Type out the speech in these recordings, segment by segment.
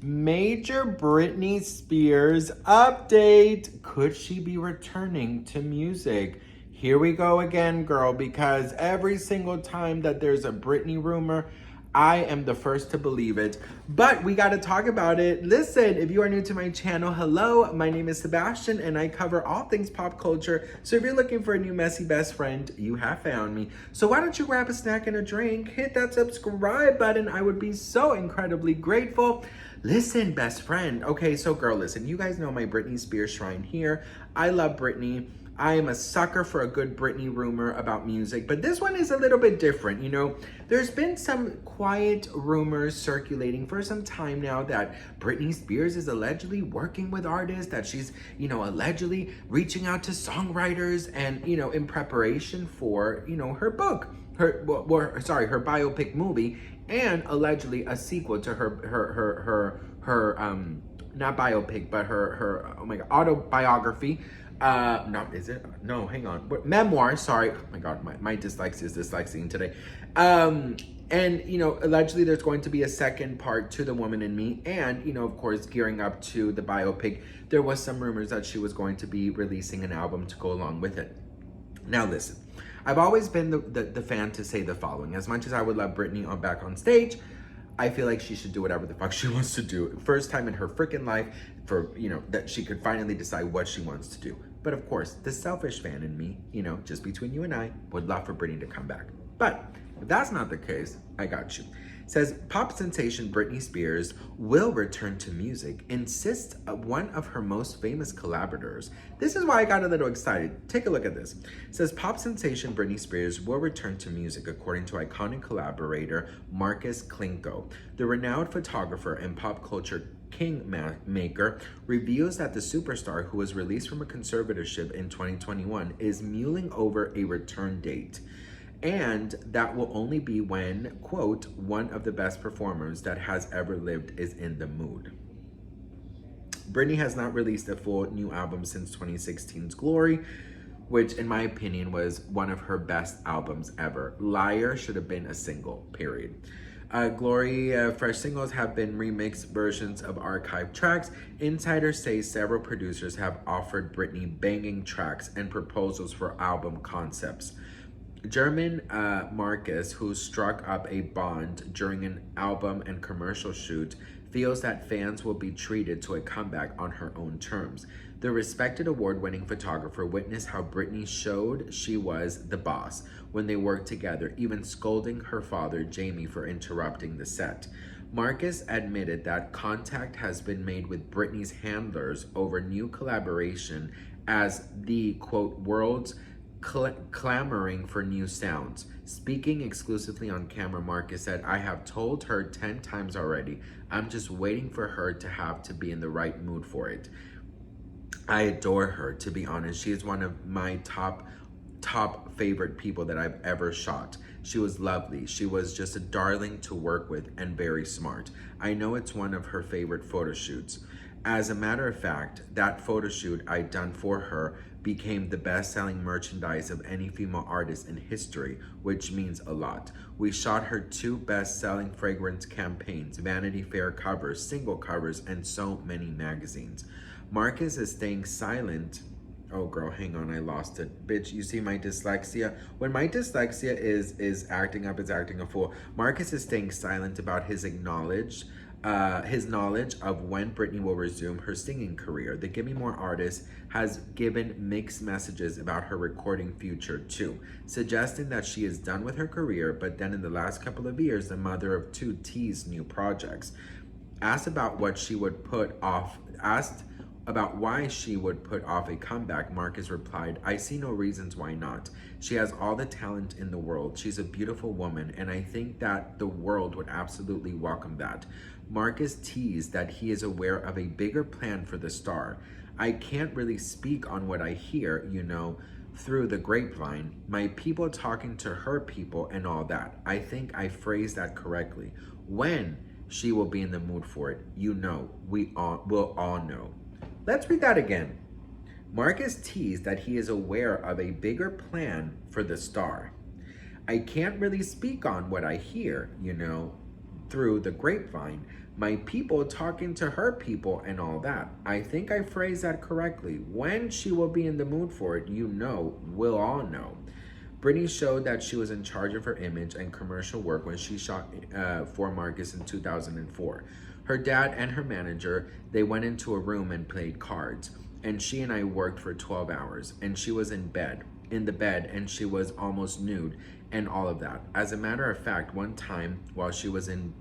Major Britney Spears update. Could she be returning to music? Here we go again, girl, because every single time that there's a Britney rumor, I am the first to believe it. But we got to talk about it. Listen, if you are new to my channel, hello, my name is Sebastian and I cover all things pop culture. So if you're looking for a new messy best friend, you have found me. So why don't you grab a snack and a drink, hit that subscribe button. I would be so incredibly grateful. Listen, best friend. Okay, so girl, listen, you guys know my Britney Spears shrine here. I love Britney. I am a sucker for a good Britney rumor about music, but this one is a little bit different. You know, there's been some quiet rumors circulating for some time now that Britney Spears is allegedly working with artists, that she's, you know, allegedly reaching out to songwriters and, you know, in preparation for, you know, her book, her biopic movie, and allegedly a sequel to her not biopic, but her oh my God, autobiography. Hang on. Memoir, sorry. Oh my God, my dyslexia is dyslexiaing today. And, you know, allegedly there's going to be a second part to The Woman in Me. And, you know, of course, gearing up to the biopic, there was some rumors that she was going to be releasing an album to go along with it. Now, listen, I've always been the fan to say the following. As much as I would love Britney back on stage, I feel like she should do whatever the fuck she wants to do. First time in her freaking life for, you know, that she could finally decide what she wants to do. But of course, the selfish fan in me, you know, just between you and I, would love for Britney to come back. But if that's not the case, I got you. It says, pop sensation Britney Spears will return to music, insists one of her most famous collaborators. This is why I got a little excited. Take a look at this. It says, pop sensation Britney Spears will return to music, according to iconic collaborator Marcus Klinko. The renowned photographer and pop culture kingmaker reveals that the superstar, who was released from a conservatorship in 2021, is mulling over a return date. And that will only be when, quote, one of the best performers that has ever lived is in the mood. Britney has not released a full new album since 2016's Glory, which in my opinion was one of her best albums ever. Liar should have been a single, period. Glory fresh singles have been remixed versions of archived tracks. Insiders say several producers have offered Britney banging tracks and proposals for album concepts. German Marcus, who struck up a bond during an album and commercial shoot, feels that fans will be treated to a comeback on her own terms. The respected award-winning photographer witnessed how Britney showed she was the boss when they worked together, even scolding her father, Jamie, for interrupting the set. Marcus admitted that contact has been made with Britney's handlers over new collaboration as the, quote, world's clamoring for new sounds. Speaking exclusively on camera, Marcus said, I have told her 10 times already. I'm just waiting for her to be in the right mood for it. I adore her, to be honest. She is one of my top favorite people that I've ever shot. She was lovely. She was just a darling to work with and very smart. I know it's one of her favorite photo shoots. As a matter of fact, that photo shoot I'd done for her became the best-selling merchandise of any female artist in history, which means a lot. We shot her 2 best-selling fragrance campaigns, Vanity Fair covers, single covers, and so many magazines. Marcus is staying silent. Oh girl, hang on, I lost it. Bitch, you see my dyslexia? When my dyslexia is acting up, it's acting a fool. Marcus is staying silent about his knowledge of when Britney will resume her singing career. The Gimme More artist has given mixed messages about her recording future too, suggesting that she is done with her career, but then in the last couple of years, the mother of 2 teased new projects. Asked about why she would put off a comeback, Marcus replied, I see no reasons why not. She has all the talent in the world. She's a beautiful woman, and I think that the world would absolutely welcome that. Marcus teased that he is aware of a bigger plan for the star. I can't really speak on what I hear, you know, through the grapevine, my people talking to her people and all that. I think I phrased that correctly. When she will be in the mood for it, you know, we'll all know. Let's read that again. Marcus teased that he is aware of a bigger plan for the star. I can't really speak on what I hear, you know, through the grapevine. my people talking to her people and all that. I think I phrased that correctly. When she will be in the mood for it, you know, we'll all know. Britney showed that she was in charge of her image and commercial work when she shot for Marcus in 2004. Her dad and her manager, they went into a room and played cards. And she and I worked for 12 hours. And she was in the bed, and she was almost nude and all of that. As a matter of fact, one time while she was in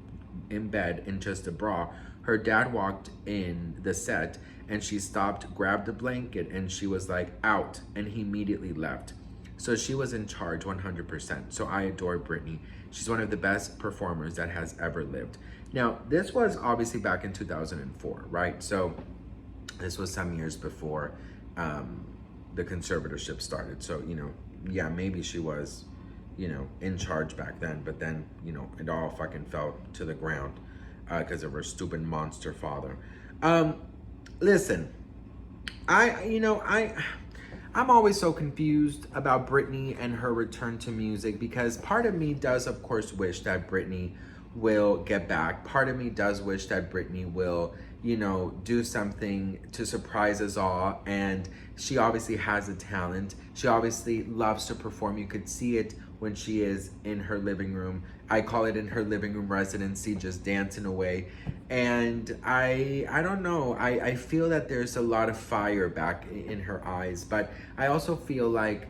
bed in just a bra, her dad walked in the set and she stopped, grabbed a blanket, and she was like, out, and he immediately left. So she was in charge 100%. So I adore Britney. She's one of the best performers that has ever lived. Now, this was obviously back in 2004, right? So this was some years before the conservatorship started. So, you know, yeah, maybe she was, you know, in charge back then, but then, you know, it all fucking fell to the ground because of her stupid monster father. Listen, I'm always so confused about Britney and her return to music, because part of me does, of course, wish that Britney will get back. Part of me does wish that Britney will, you know, do something to surprise us all. And she obviously has a talent. She obviously loves to perform. You could see it when she is in her living room. I call it in her living room residency, just dancing away. And I don't know, I feel that there's a lot of fire back in her eyes, but I also feel like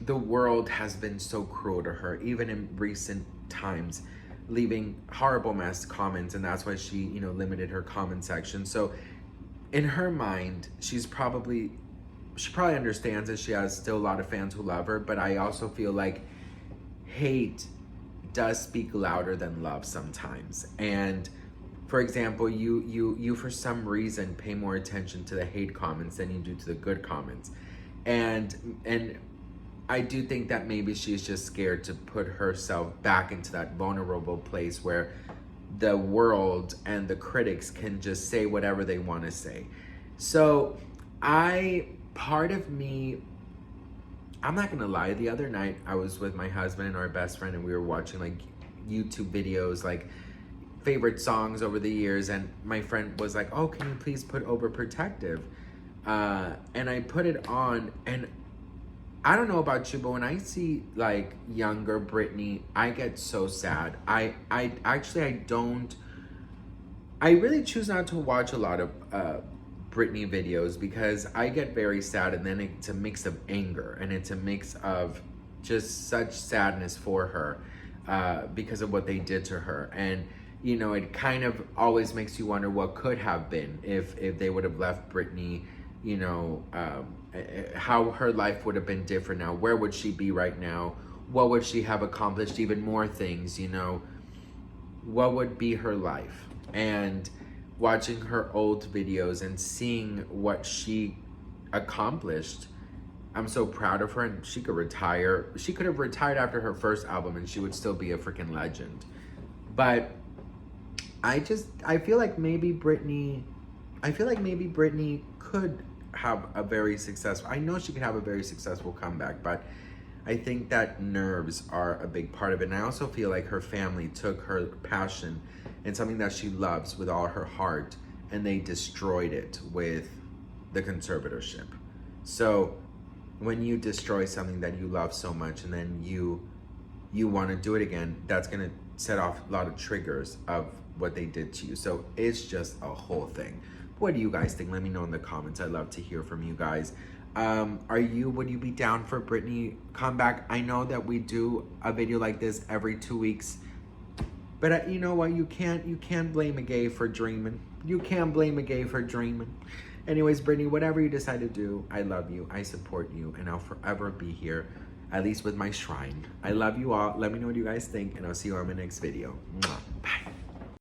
the world has been so cruel to her, even in recent times, leaving horrible mass comments, and that's why she, you know, limited her comment section. So in her mind, she probably understands that she has still a lot of fans who love her, but I also feel like hate does speak louder than love sometimes. And for example, you for some reason pay more attention to the hate comments than you do to the good comments. And I do think that maybe she's just scared to put herself back into that vulnerable place where the world and the critics can just say whatever they want to say. So part of me, I'm not gonna lie, the other night I was with my husband and our best friend, and we were watching like YouTube videos, like favorite songs over the years, and my friend was like, oh, can you please put Overprotective? And I put it on, and I don't know about you, but when I see like younger Britney, I get so sad. I really choose not to watch a lot of Britney videos, because I get very sad, and then it's a mix of anger, and it's a mix of just such sadness for her because of what they did to her. And you know, it kind of always makes you wonder what could have been if they would have left Britney, you know, how her life would have been different now. Where would she be right now? What would she have accomplished? Even more things, you know, what would be her life? And watching her old videos and seeing what she accomplished, I'm so proud of her. And she could retire. She could have retired after her first album and she would still be a freaking legend. But I feel like maybe Britney could have a very successful, I know she could have a very successful comeback, but I think that nerves are a big part of it. And I also feel like her family took her passion and something that she loves with all her heart, and they destroyed it with the conservatorship. So when you destroy something that you love so much, and then you want to do it again, that's going to set off a lot of triggers of what they did to you. So it's just a whole thing. What do you guys think? Let me know in the comments. I'd love to hear from you guys. Would you be down for Britney comeback? I know that we do a video like this every 2 weeks, but you know what? You can't blame a gay for dreaming. You can't blame a gay for dreaming. Anyways, Britney, whatever you decide to do, I love you. I support you, and I'll forever be here, at least with my shrine. I love you all. Let me know what you guys think, and I'll see you on my next video. Mwah.